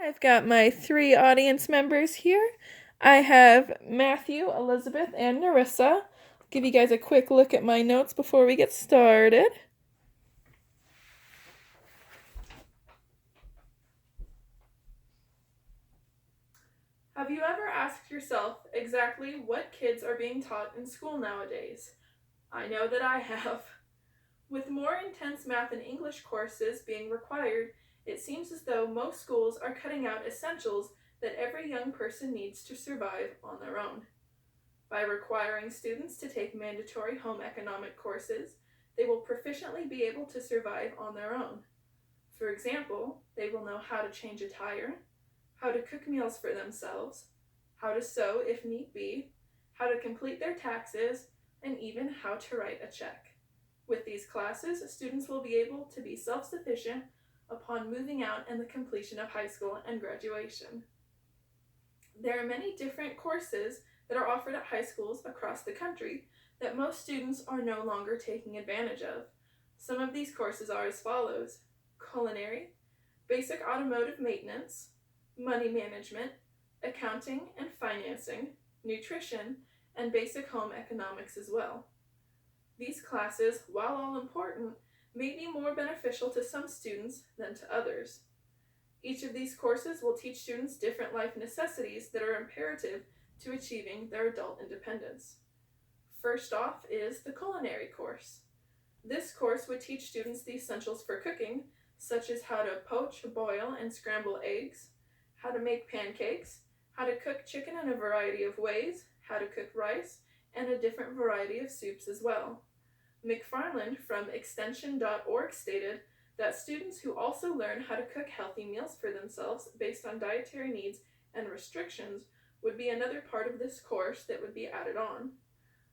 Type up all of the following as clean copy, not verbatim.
I've got my three audience members here. I have Matthew, Elizabeth, and Narissa. I'll give you guys a quick look at my notes before we get started. Have you ever asked yourself exactly what kids are being taught in school nowadays? I know that I have. With more intense math and English courses being required, it seems as though most schools are cutting out essentials that every young person needs to survive on their own. By requiring students to take mandatory home economic courses, they will proficiently be able to survive on their own. For example, they will know how to change a tire, how to cook meals for themselves, how to sew if need be, how to complete their taxes, and even how to write a check. With these classes, students will be able to be self-sufficient upon moving out and the completion of high school and graduation. There are many different courses that are offered at high schools across the country that most students are no longer taking advantage of. Some of these courses are as follows: culinary, basic automotive maintenance, money management, accounting and financing, nutrition, and basic home economics as well. These classes, while all important, may be more beneficial to some students than to others. Each of these courses will teach students different life necessities that are imperative to achieving their adult independence. First off is the culinary course. This course would teach students the essentials for cooking, such as how to poach, boil, and scramble eggs, how to make pancakes, how to cook chicken in a variety of ways, how to cook rice, and a different variety of soups as well. McFarland from extension.org stated that students who also learn how to cook healthy meals for themselves based on dietary needs and restrictions would be another part of this course that would be added on.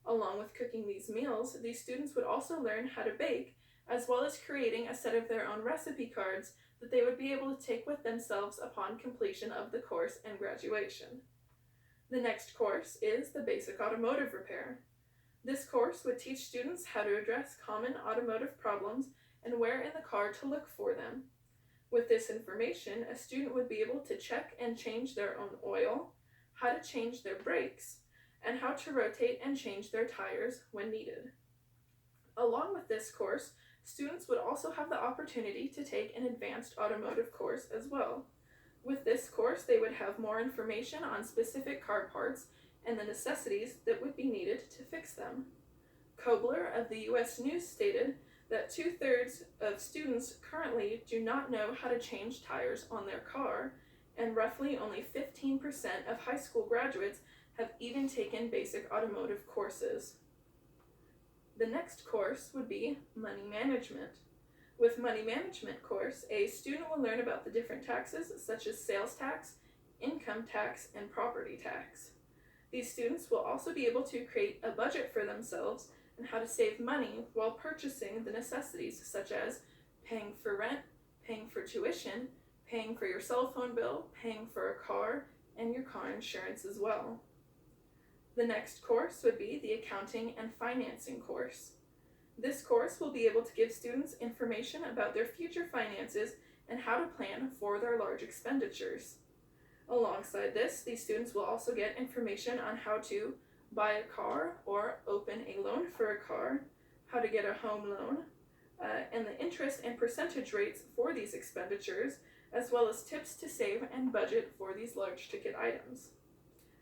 Along with cooking these meals, these students would also learn how to bake, as well as creating a set of their own recipe cards that they would be able to take with themselves upon completion of the course and graduation. The next course is the basic automotive repair. This course would teach students how to address common automotive problems and where in the car to look for them. With this information, a student would be able to check and change their own oil, how to change their brakes, and how to rotate and change their tires when needed. Along with this course, students would also have the opportunity to take an advanced automotive course as well. With this course, they would have more information on specific car parts and the necessities that would be needed to fix them. Kobler of the U.S. News stated that 2/3 of students currently do not know how to change tires on their car, and roughly only 15% of high school graduates have even taken basic automotive courses. The next course would be money management. With money management course, a student will learn about the different taxes such as sales tax, income tax, and property tax. These students will also be able to create a budget for themselves and how to save money while purchasing the necessities such as paying for rent, paying for tuition, paying for your cell phone bill, paying for a car, and your car insurance as well. The next course would be the accounting and financing course. This course will be able to give students information about their future finances and how to plan for their large expenditures. Alongside this, these students will also get information on how to buy a car or open a loan for a car, how to get a home loan, and the interest and percentage rates for these expenditures, as well as tips to save and budget for these large ticket items.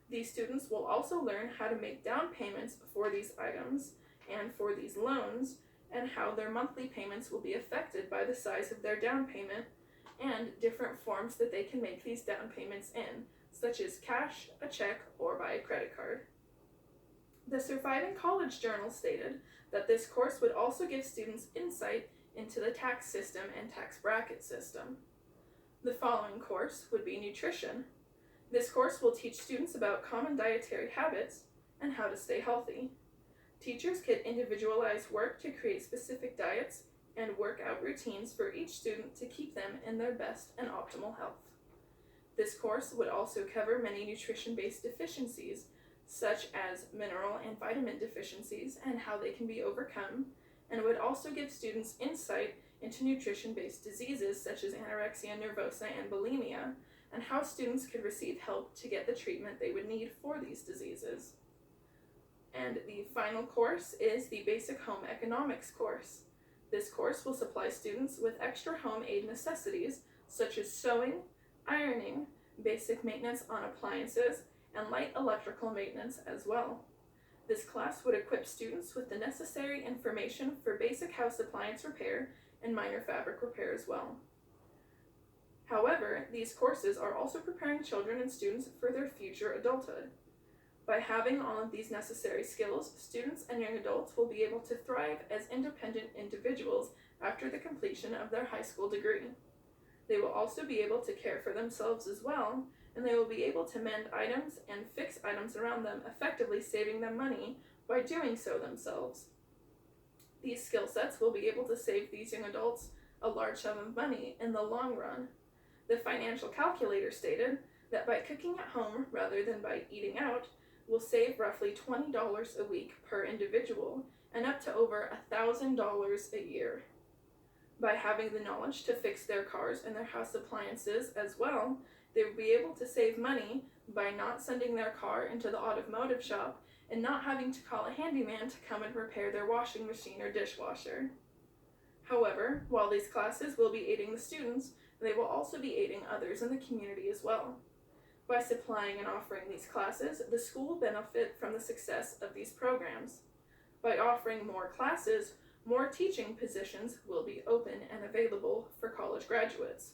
These students will also learn how to make down payments for these items and for these loans, and how their monthly payments will be affected by the size of their down payment and different forms that they can make these down payments in, such as cash, a check, or by a credit card. The Surviving College Journal stated that this course would also give students insight into the tax system and tax bracket system. The following course would be nutrition. This course will teach students about common dietary habits and how to stay healthy. Teachers could individualize work to create specific diets and workout routines for each student to keep them in their best and optimal health. This course would also cover many nutrition-based deficiencies, such as mineral and vitamin deficiencies and how they can be overcome, and would also give students insight into nutrition-based diseases such as anorexia nervosa and bulimia, and how students could receive help to get the treatment they would need for these diseases. And the final course is the Basic Home Economics course. This course will supply students with extra home aid necessities such as sewing, ironing, basic maintenance on appliances, and light electrical maintenance as well. This class would equip students with the necessary information for basic house appliance repair and minor fabric repair as well. However, these courses are also preparing children and students for their future adulthood. By having all of these necessary skills, students and young adults will be able to thrive as independent individuals after the completion of their high school degree. They will also be able to care for themselves as well, and they will be able to mend items and fix items around them, effectively saving them money by doing so themselves. These skill sets will be able to save these young adults a large sum of money in the long run. The financial calculator stated that by cooking at home rather than by eating out, will save roughly $20 a week per individual and up to over $1,000 a year. By having the knowledge to fix their cars and their house appliances as well, they will be able to save money by not sending their car into the automotive shop and not having to call a handyman to come and repair their washing machine or dishwasher. However, while these classes will be aiding the students, they will also be aiding others in the community as well. By supplying and offering these classes, the school will benefit from the success of these programs. By offering more classes, more teaching positions will be open and available for college graduates.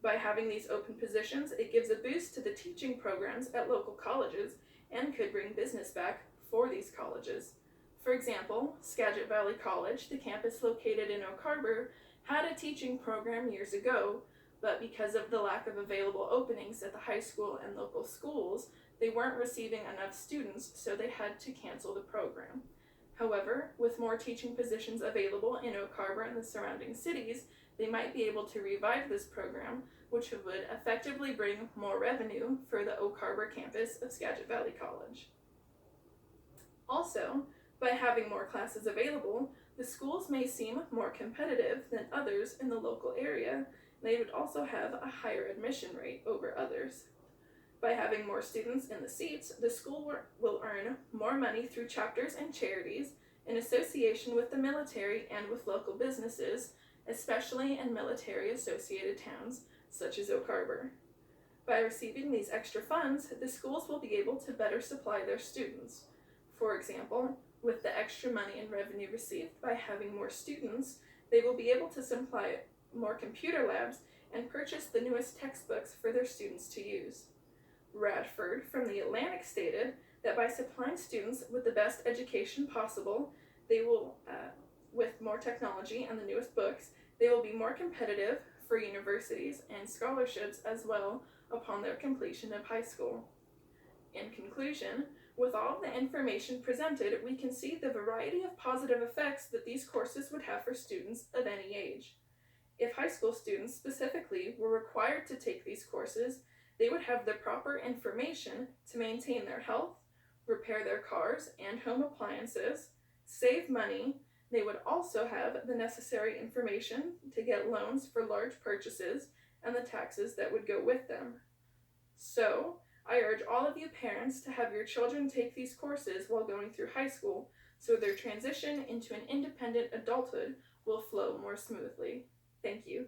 By having these open positions, it gives a boost to the teaching programs at local colleges and could bring business back for these colleges. For example, Skagit Valley College, the campus located in Oak Harbor, had a teaching program years ago, but because of the lack of available openings at the high school and local schools, they weren't receiving enough students, so they had to cancel the program. However, with more teaching positions available in Oak Harbor and the surrounding cities, they might be able to revive this program, which would effectively bring more revenue for the Oak Harbor campus of Skagit Valley College. Also, by having more classes available, the schools may seem more competitive than others in the local area. They would also have a higher admission rate over others. By having more students in the seats, the school will earn more money through chapters and charities in association with the military and with local businesses, especially in military-associated towns such as Oak Harbor. By receiving these extra funds, the schools will be able to better supply their students. For example, with the extra money and revenue received by having more students, they will be able to supply more computer labs and purchase the newest textbooks for their students to use. Radford from the Atlantic stated that by supplying students with the best education possible, they will, with more technology and the newest books, they will be more competitive for universities and scholarships as well upon their completion of high school. In conclusion, with all the information presented, we can see the variety of positive effects that these courses would have for students of any age. If high school students specifically were required to take these courses, they would have the proper information to maintain their health, repair their cars and home appliances, save money. They would also have the necessary information to get loans for large purchases and the taxes that would go with them. So, I urge all of you parents to have your children take these courses while going through high school so their transition into an independent adulthood will flow more smoothly. Thank you.